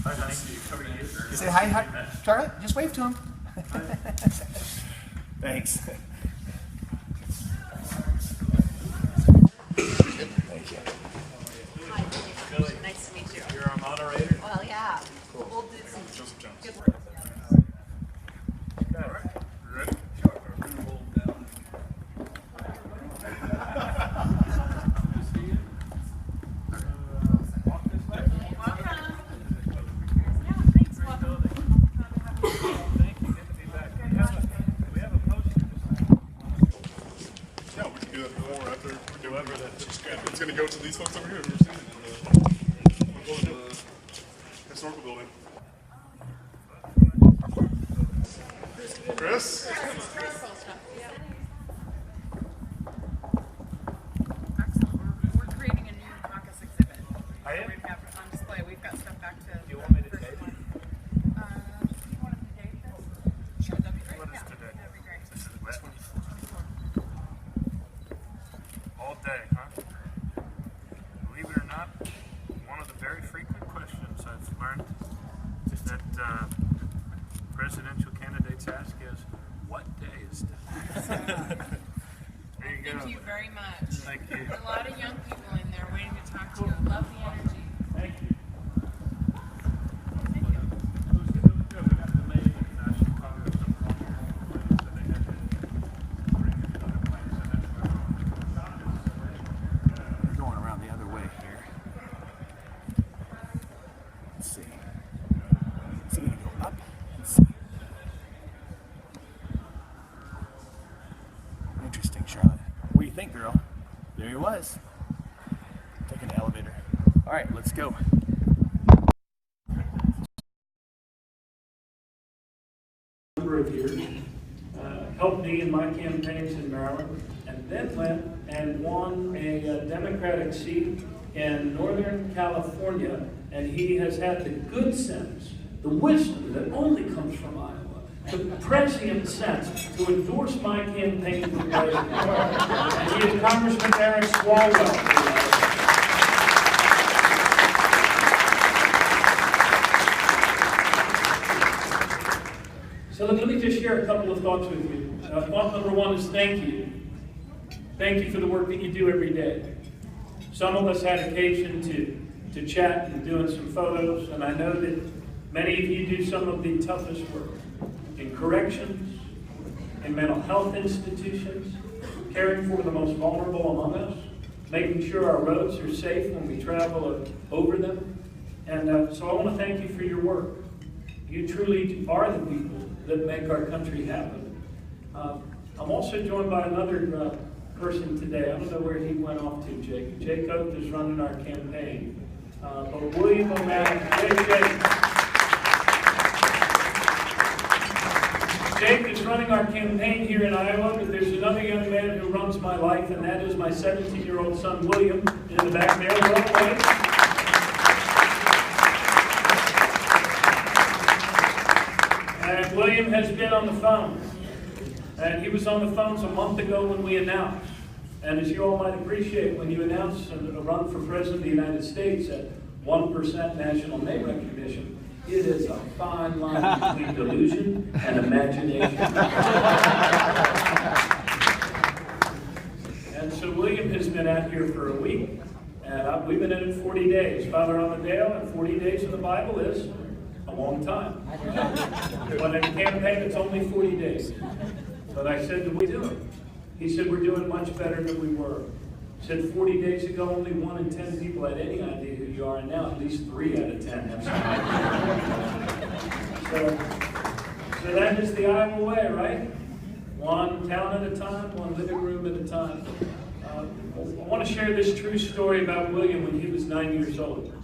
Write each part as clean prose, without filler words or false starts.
Hi, honey. You say hi, Charlotte? Just wave to him. Thanks. Thank you. Hi, nice to meet you. You're our moderator? Well, yeah. We'll do some good work. All right. You ready? It's going to go to these folks over here. We're going to the historical building. Chris? We're creating a new caucus exhibit. Are you? We've got on display. We've got stuff back to. Do you want me to take it? Do you want to date this? Sure, that'd be great. What is Yeah, today? that'd be great. This is wet. All day, huh? Believe it or not, one of the very frequent questions I've learned that presidential candidates ask is, what day is today? There you go. Thank you very much. Thank you. There's a lot of young people in there waiting to talk to you. Love the energy. Thank you. Thank you. We're going around the other way here. Let's see. Is it going to go up? Let's see. Interesting, Charlotte. What do you think, girl? There he was. Taking the elevator. All right, let's go. Number of years, helped me in my campaigns in Maryland, and then went and won a Democratic seat in Northern California, and he has had the good sense, the wisdom that only comes from Iowa, the prescient sense to endorse my campaign for president. And he is Congressman Eric Swalwell. So let me just share a couple of thoughts with you. Thought number one is thank you. Thank you for the work that you do every day. Some of us had occasion to chat and doing some photos, and I know that many of you do some of the toughest work in corrections, in mental health institutions, caring for the most vulnerable among us, making sure our roads are safe when we travel over them. And so I want to thank you for your work. You truly are the people that make our country happen. I'm also joined by another person today. I don't know where he went off to, Jake. Jake Oath is running our campaign. But William O'Malley, Jake is running our campaign here in Iowa, but there's another young man who runs my life, and that is my 17-year-old son, William, in the back there. Well, and William has been on the phone. And he was on the phones a month ago when we announced. And as you all might appreciate, when you announce a run for President of the United States at 1% national name recognition, it is a fine line between delusion and imagination. And so William has been out here for a week, and we've been in it 40 days. Father Amadeo, and 40 days in the Bible is a long time. But in a campaign, it's only 40 days. But I said, what are we doing? He said, we're doing much better than we were. He said 40 days ago, only 1 in 10 people had any idea who you are, and now at least 3 out of 10 have some idea. So that is the Iowa way, right? One town at a time, one living room at a time. I want to share this true story about William when he was 9 years old.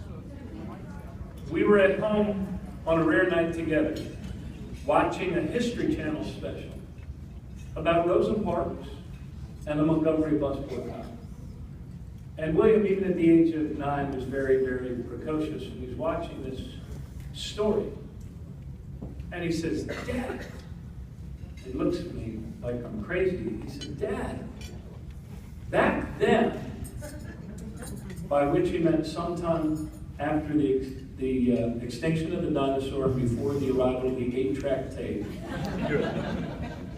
We were at home on a rare night together, watching a History Channel special about Rosa Parks and the Montgomery bus boycott. And William, even at the age of 9, was very, very precocious, and he's watching this story. And he says, Dad. He looks at me like I'm crazy. He said, Dad, back then, by which he meant sometime after the the extinction of the dinosaur before the arrival of the 8-track tape.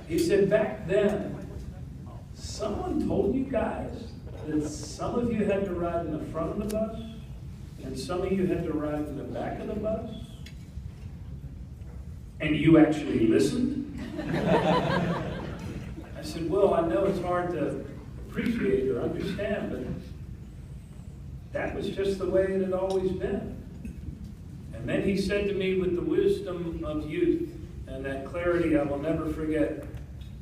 He said, back then, someone told you guys that some of you had to ride in the front of the bus and some of you had to ride in the back of the bus, and you actually listened? I said, well, I know it's hard to appreciate or understand, but that was just the way it had always been. And then he said to me with the wisdom of youth and that clarity I will never forget,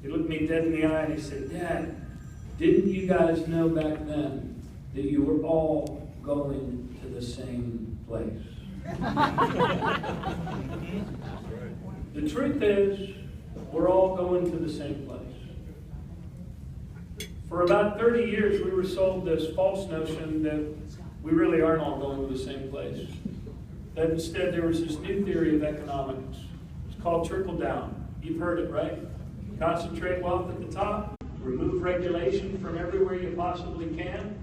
he looked me dead in the eye and he said, Dad, didn't you guys know back then that you were all going to the same place? The truth is, we're all going to the same place. For about 30 years, we were sold this false notion that we really aren't all going to the same place. That instead there was this new theory of economics. It's called trickle down. You've heard it, right? Concentrate wealth at the top, remove regulation from everywhere you possibly can,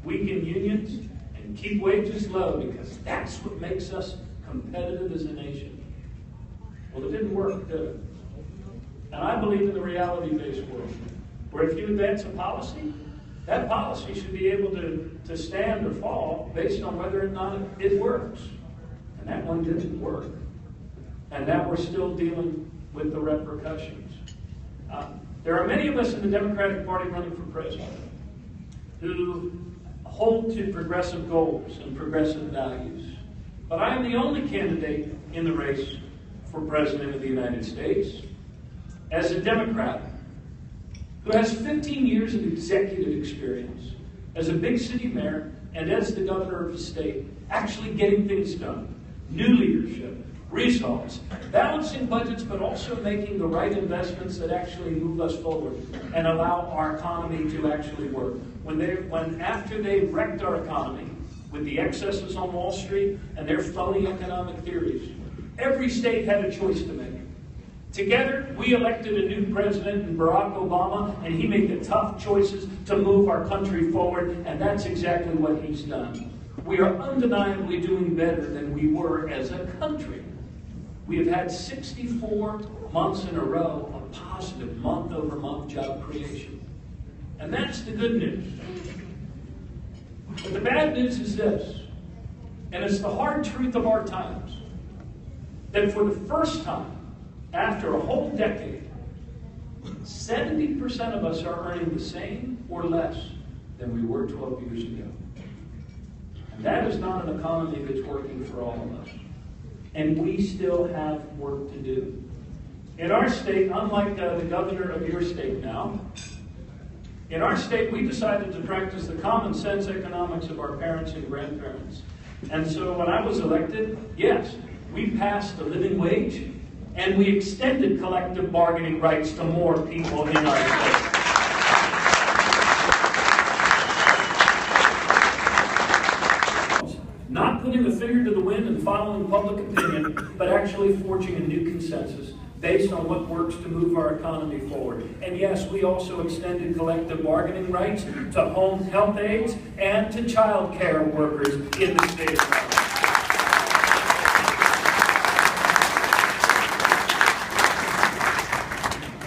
weaken unions, and keep wages low because that's what makes us competitive as a nation. Well, it didn't work, did it? And I believe in the reality-based world, where if you advance a policy, that policy should be able to stand or fall based on whether or not it works. And that one didn't work. And now we're still dealing with the repercussions. There are many of us in the Democratic Party running for president who hold to progressive goals and progressive values. But I am the only candidate in the race for President of the United States as a Democrat who has 15 years of executive experience as a big city mayor and as the governor of a state, actually getting things done, new leadership, results, balancing budgets, but also making the right investments that actually move us forward and allow our economy to actually work. After they wrecked our economy with the excesses on Wall Street and their phony economic theories, every state had a choice to make. Together, we elected a new president in Barack Obama, and he made the tough choices to move our country forward, and that's exactly what he's done. We are undeniably doing better than we were as a country. We have had 64 months in a row of positive month-over-month job creation. And that's the good news. But the bad news is this, and it's the hard truth of our times, that for the first time, after a whole decade, 70% of us are earning the same or less than we were 12 years ago. And that is not an economy that's working for all of us. And we still have work to do. In our state, unlike the governor of your state now, in our state we decided to practice the common sense economics of our parents and grandparents. And so when I was elected, yes, we passed the living wage and we extended collective bargaining rights to more people in our state. Not putting a finger to the wind and following public opinion, but actually forging a new consensus based on what works to move our economy forward. And yes, we also extended collective bargaining rights to home health aides and to child care workers in the state of Maryland.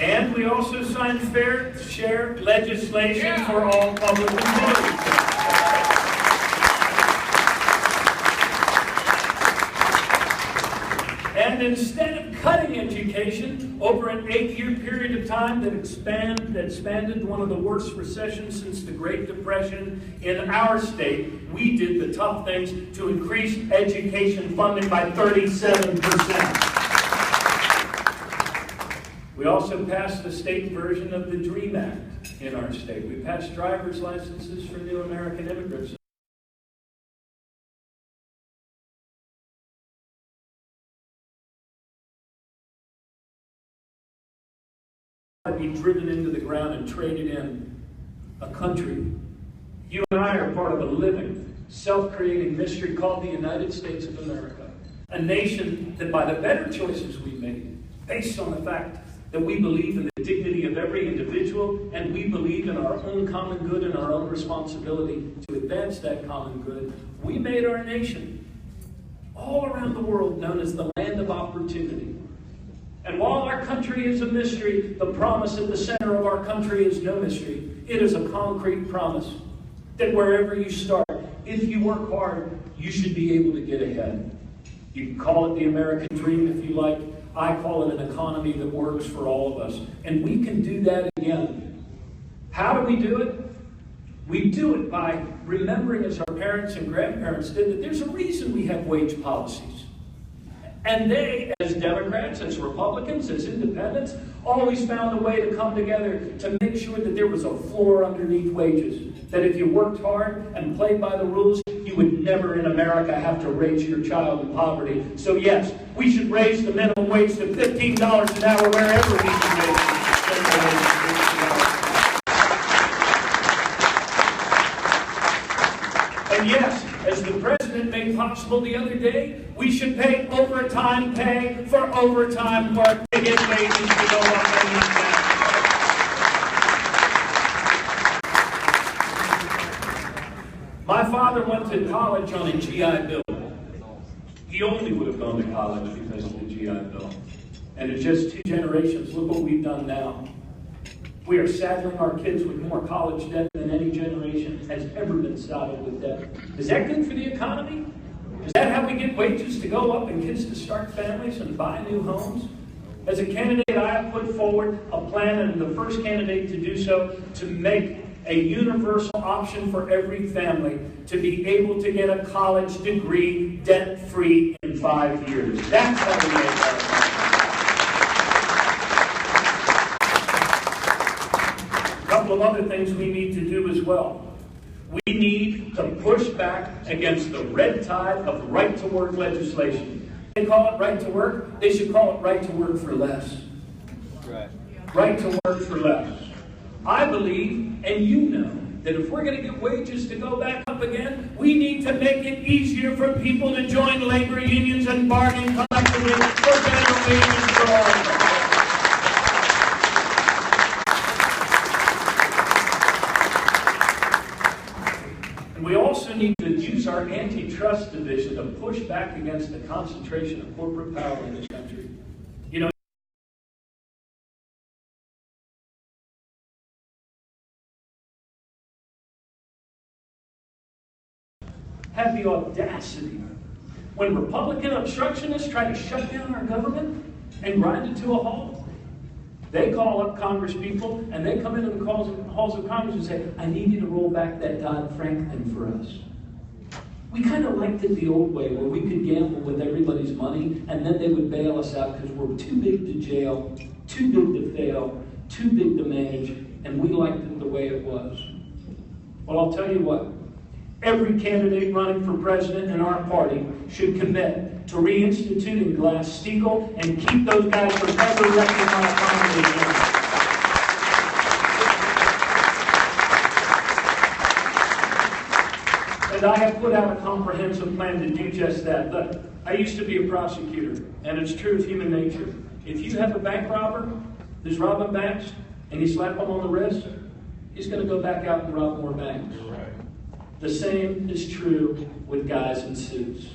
And we also signed fair share legislation for all public employees. And instead of cutting education over an 8-year period of time that expanded one of the worst recessions since the Great Depression in our state, we did the tough things to increase education funding by 37%. We also passed the state version of the DREAM Act in our state. We passed driver's licenses for new American immigrants. Be driven into the ground and traded in a country. You and I are part of a living, self-creating mystery called the United States of America. A nation that by the better choices we made, based on the fact that we believe in the dignity of every individual and we believe in our own common good and our own responsibility to advance that common good, we made our nation. all around the world known as the land of opportunity. And while our country is a mystery, the promise at the center of our country is no mystery. It is a concrete promise that wherever you start, if you work hard, you should be able to get ahead. You can call it the American dream if you like. I call it an economy that works for all of us. And we can do that again. How do we do it? We do it by remembering, as our parents and grandparents did, that there's a reason we have wage policies. And they, as Democrats, as Republicans, as independents, always found a way to come together to make sure that there was a floor underneath wages. That if you worked hard and played by the rules, you would never in America have to raise your child in poverty. So yes, we should raise the minimum wage to $15 an hour wherever we can raise it. And yes, as the president made possible the other day, we should pay overtime pay for overtime work to get wages to go up and not down. My father went to college on a GI Bill. He only would have gone to college because of the GI Bill. And in just 2 generations, look what we've done now. We are saddling our kids with more college debt than any generation has ever been saddled with debt. Is that good for the economy? Is that how we get wages to go up and kids to start families and buy new homes? As a candidate, I have put forward a plan, and the first candidate to do so, to make a universal option for every family to be able to get a college degree debt-free in 5 years. That's how we make our economy. A couple of other things we need to do as well. We need to push back against the red tide of right-to-work legislation. They call it right to work. They should call it right to work for less. Right. Right to work for less. I believe, and you know, that if we're going to get wages to go back up again, we need to make it easier for people to join labor unions and bargain collectively for better wages for all of us. And we also need to use our antitrust division to push back against the concentration of corporate power in this country. You know, have the audacity, when Republican obstructionists try to shut down our government and grind it to a halt, they call up Congress people and they come into the halls of Congress and say, I need you to roll back that Dodd-Frank thing for us. We kind of liked it the old way, where we could gamble with everybody's money and then they would bail us out because we're too big to jail, too big to fail, too big to manage, and we liked it the way it was. Well, I'll tell you what. Every candidate running for president in our party should commit to reinstituting Glass-Steagall and keep those guys from ever wrecking our economy again. And I have put out a comprehensive plan to do just that. Look, I used to be a prosecutor, and it's true of human nature. If you have a bank robber who's robbing banks and you slap him on the wrist, he's going to go back out and rob more banks. The same is true with guys in suits.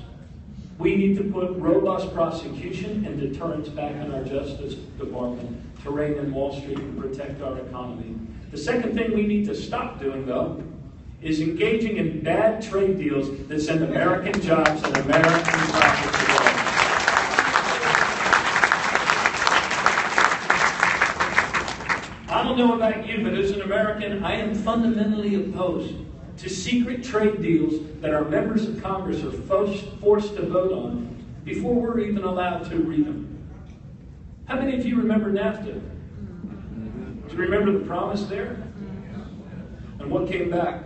We need to put robust prosecution and deterrence back in our Justice Department to rein in Wall Street and protect our economy. The second thing we need to stop doing, though, is engaging in bad trade deals that send American jobs and American profits away. I don't know about you, but as an American, I am fundamentally opposed to secret trade deals that our members of Congress are forced to vote on before we're even allowed to read them. How many of you remember NAFTA? Do you remember the promise there? And what came back?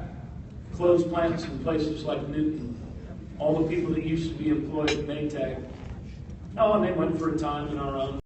Closed plants in places like Newton. All the people that used to be employed at Maytag. Oh, and they went for a time in our own